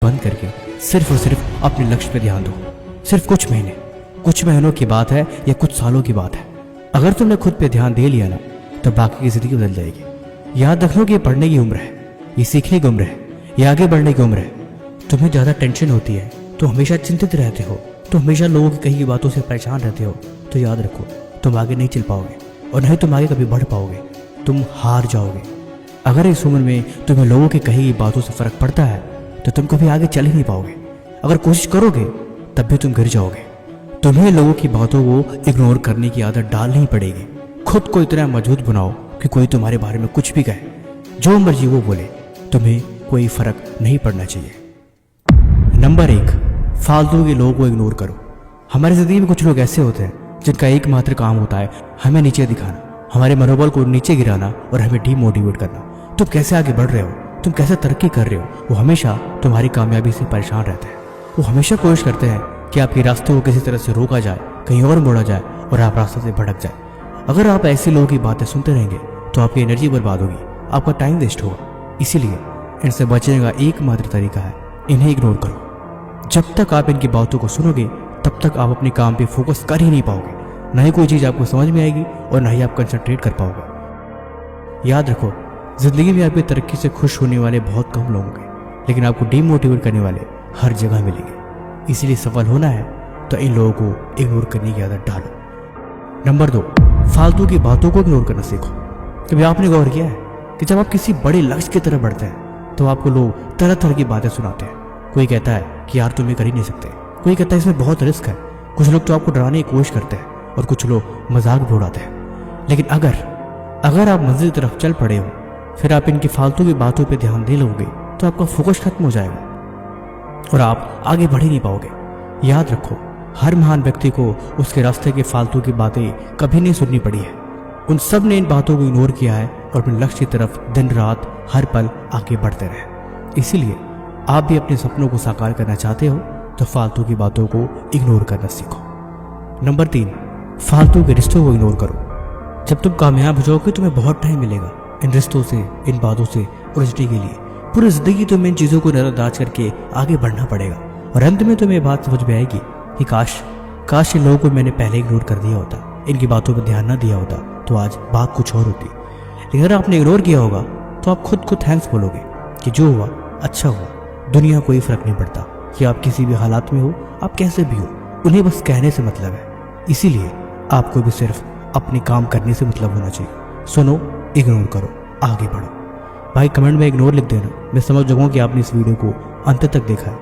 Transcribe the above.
बंद करके सिर्फ और सिर्फ अपने लक्ष्य पे ध्यान दो। सिर्फ कुछ महीनों की बात है या कुछ सालों की बात है। अगर तुमने खुद पे ध्यान दे लिया ना तो बाकी की जिंदगी बदल जाएगी। याद रखना कि ये पढ़ने की उम्र है, ये सीखने की उम्र है, ये आगे बढ़ने की उम्र है। तुम्हें ज़्यादा टेंशन होती है तो हमेशा चिंतित रहते हो, तो हमेशा लोगों की कही बातों से परेशान रहते हो, तो याद रखो तुम आगे नहीं चल पाओगे और नहीं तुम आगे कभी बढ़ पाओगे, तुम हार जाओगे। अगर इस उम्र में तुम्हें लोगों की कही बातों से फर्क पड़ता है तो तुम कभी आगे चल ही नहीं पाओगे। अगर कोशिश करोगे तब भी तुम गिर जाओगे। तुम्हें लोगों की बातों को इग्नोर करने की आदत डालनी पड़ेगी। खुद को इतना मजबूत बनाओ कि कोई तुम्हारे बारे में कुछ भी कहे, जो मर्जी वो बोले, तुम्हें कोई फर्क नहीं पड़ना चाहिए। नंबर 1, फालतू के लोगों को इग्नोर करो। हमारी जिंदगी में कुछ लोग ऐसे होते हैं जिनका एकमात्र काम होता है हमें नीचे दिखाना, हमारे मनोबल को नीचे गिराना और हमें डीमोटिवेट करना। तुम कैसे आगे बढ़ रहे हो, तुम कैसे तरक्की कर रहे हो, वो हमेशा तुम्हारी कामयाबी से परेशान रहते हैं। वो हमेशा कोशिश करते हैं कि आपके रास्ते को किसी तरह से रोका जाए, कहीं और मोड़ा जाए और आप रास्ते से भटक जाए। अगर आप ऐसे लोगों की बातें सुनते रहेंगे तो आपकी एनर्जी बर्बाद होगी, आपका टाइम वेस्ट होगा। इसीलिए इनसे बचने का एकमात्र तरीका है इन्हें इग्नोर करो। जब तक आप इनकी बातों को सुनोगे तब तक आप अपने काम पे फोकस कर ही नहीं पाओगे, ना ही कोई चीज़ आपको समझ में आएगी और ना ही आप कंसंट्रेट कर पाओगे। याद रखो, जिंदगी में आपकी तरक्की से खुश होने वाले बहुत कम लोग होंगे, लेकिन आपको डीमोटिवेट करने वाले हर जगह मिलेंगे। इसीलिए सफल होना है तो इन लोगों को इग्नोर करने की आदत डालो। नंबर 2, फालतू की बातों को इग्नोर करना सीखो। कभी आपने गौर किया है कि जब आप किसी बड़े लक्ष्य की तरफ बढ़ते हैं तो आपको लोग तरह तरह की बातें सुनाते हैं। कोई कहता है कि यार तुम ये कर ही नहीं सकते, कोई कहता है इसमें बहुत रिस्क है, कुछ लोग तो आपको डराने की कोशिश करते हैं और कुछ लोग मजाक भी उड़ाते हैं। लेकिन अगर आप मंजिल की तरफ चल पड़े हो, फिर आप इनकी फालतू की बातों पे ध्यान दे लोगे तो आपका फोकस खत्म हो जाएगा और आप आगे बढ़ ही नहीं पाओगे। याद रखो, हर महान व्यक्ति को उसके रास्ते के फालतू की बातें कभी नहीं सुननी पड़ी है। उन सब ने इन बातों को इग्नोर किया है और अपने लक्ष्य की तरफ दिन रात हर पल आगे बढ़ते रहे। इसीलिए आप भी अपने सपनों को साकार करना चाहते हो तो फालतू की बातों को इग्नोर करना सीखो। नंबर 3, फालतू के रिश्तों को इग्नोर करो। जब तुम कामयाब हो जाओगे तुम्हें बहुत टाइम मिलेगा इन रिश्तों से, इन बातों से उलझने के लिए। पूरी जिंदगी तुम्हें इन चीज़ों को नजरअंदाज करके आगे बढ़ना पड़ेगा और अंत में तुम्हें बात समझ में आएगी कि काश इन लोगों को मैंने पहले इग्नोर कर दिया होता, इनकी बातों पर ध्यान न दिया होता तो आज बात कुछ और होती। लेकिन अगर आपने इग्नोर किया होगा तो आप खुद को थैंक्स बोलोगे कि जो हुआ अच्छा हुआ। दुनिया कोई फर्क नहीं पड़ता कि आप किसी भी हालात में हो, आप कैसे भी हो, उन्हें बस कहने से मतलब है। इसीलिए आपको भी सिर्फ अपने काम करने से मतलब होना चाहिए। सुनो, इग्नोर करो, आगे बढ़ो। भाई कमेंट में इग्नोर लिख देना, मैं समझ जाऊंगा कि आपने इस वीडियो को अंत तक देखा है।